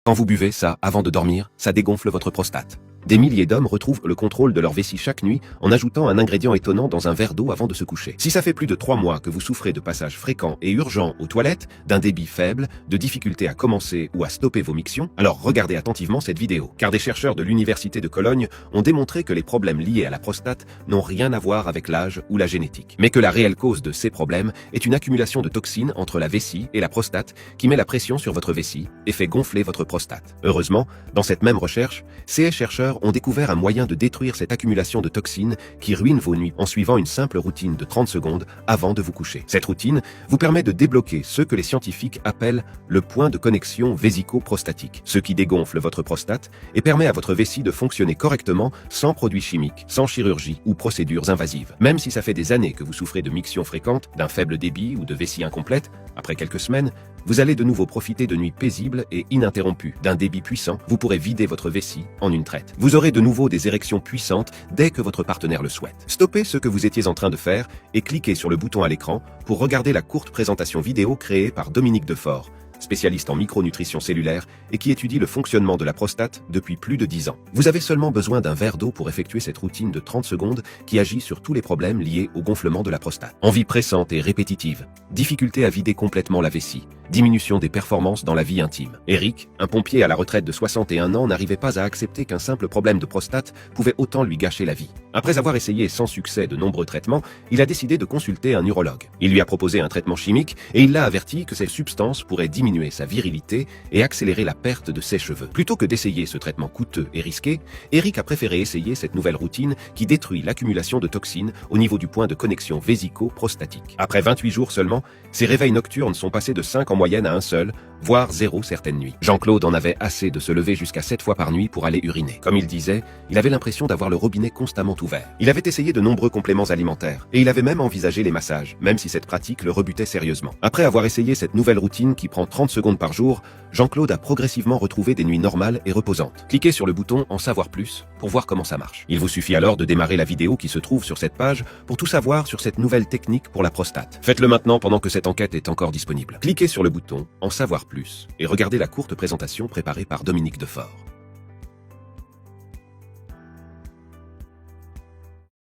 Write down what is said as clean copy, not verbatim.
Quand vous buvez ça avant de dormir, ça dégonfle votre prostate. Des milliers d'hommes retrouvent le contrôle de leur vessie chaque nuit en ajoutant un ingrédient étonnant dans un verre d'eau avant de se coucher. Si ça fait plus de 3 mois que vous souffrez de passages fréquents et urgents aux toilettes, d'un débit faible, de difficultés à commencer ou à stopper vos mictions, alors regardez attentivement cette vidéo. Car des chercheurs de l'Université de Cologne ont démontré que les problèmes liés à la prostate n'ont rien à voir avec l'âge ou la génétique. Mais que la réelle cause de ces problèmes est une accumulation de toxines entre la vessie et la prostate qui met la pression sur votre vessie et fait gonfler votre prostate. Heureusement, dans cette même recherche, ces chercheurs ont découvert un moyen de détruire cette accumulation de toxines qui ruine vos nuits en suivant une simple routine de 30 secondes avant de vous coucher. Cette routine vous permet de débloquer ce que les scientifiques appellent le point de connexion vésico-prostatique, ce qui dégonfle votre prostate et permet à votre vessie de fonctionner correctement sans produits chimiques, sans chirurgie ou procédures invasives. Même si ça fait des années que vous souffrez de mictions fréquentes, d'un faible débit ou de vessie incomplète, après quelques semaines, vous allez de nouveau profiter de nuits paisibles et ininterrompues. D'un débit puissant, vous pourrez vider votre vessie en une traite. Vous aurez de nouveau des érections puissantes dès que votre partenaire le souhaite. Stoppez ce que vous étiez en train de faire et cliquez sur le bouton à l'écran pour regarder la courte présentation vidéo créée par Dominique Defort, spécialiste en micronutrition cellulaire et qui étudie le fonctionnement de la prostate depuis plus de 10 ans. Vous avez seulement besoin d'un verre d'eau pour effectuer cette routine de 30 secondes qui agit sur tous les problèmes liés au gonflement de la prostate. Envie pressante et répétitive, difficulté à vider complètement la vessie, diminution des performances dans la vie intime. Eric, un pompier à la retraite de 61 ans, n'arrivait pas à accepter qu'un simple problème de prostate pouvait autant lui gâcher la vie. Après avoir essayé sans succès de nombreux traitements, il a décidé de consulter un urologue. Il lui a proposé un traitement chimique et il l'a averti que ces substances pourraient diminuer sa virilité et accélérer la perte de ses cheveux. Plutôt que d'essayer ce traitement coûteux et risqué, Eric a préféré essayer cette nouvelle routine qui détruit l'accumulation de toxines au niveau du point de connexion vésico-prostatique. Après 28 jours seulement, ses réveils nocturnes sont passés de 5 en moyenne à un seul, voire 0 certaines nuits. Jean-Claude en avait assez de se lever jusqu'à 7 fois par nuit pour aller uriner. Comme il disait, il avait l'impression d'avoir le robinet constamment ouvert. Il avait essayé de nombreux compléments alimentaires, et il avait même envisagé les massages, même si cette pratique le rebutait sérieusement. Après avoir essayé cette nouvelle routine qui prend 30 secondes par jour, Jean-Claude a progressivement retrouvé des nuits normales et reposantes. Cliquez sur le bouton « En savoir plus » pour voir comment ça marche. Il vous suffit alors de démarrer la vidéo qui se trouve sur cette page pour tout savoir sur cette nouvelle technique pour la prostate. Faites-le maintenant pendant que cette enquête est encore disponible. Cliquez sur le bouton « En savoir plus » et regardez la courte présentation préparée par Dominique Defort.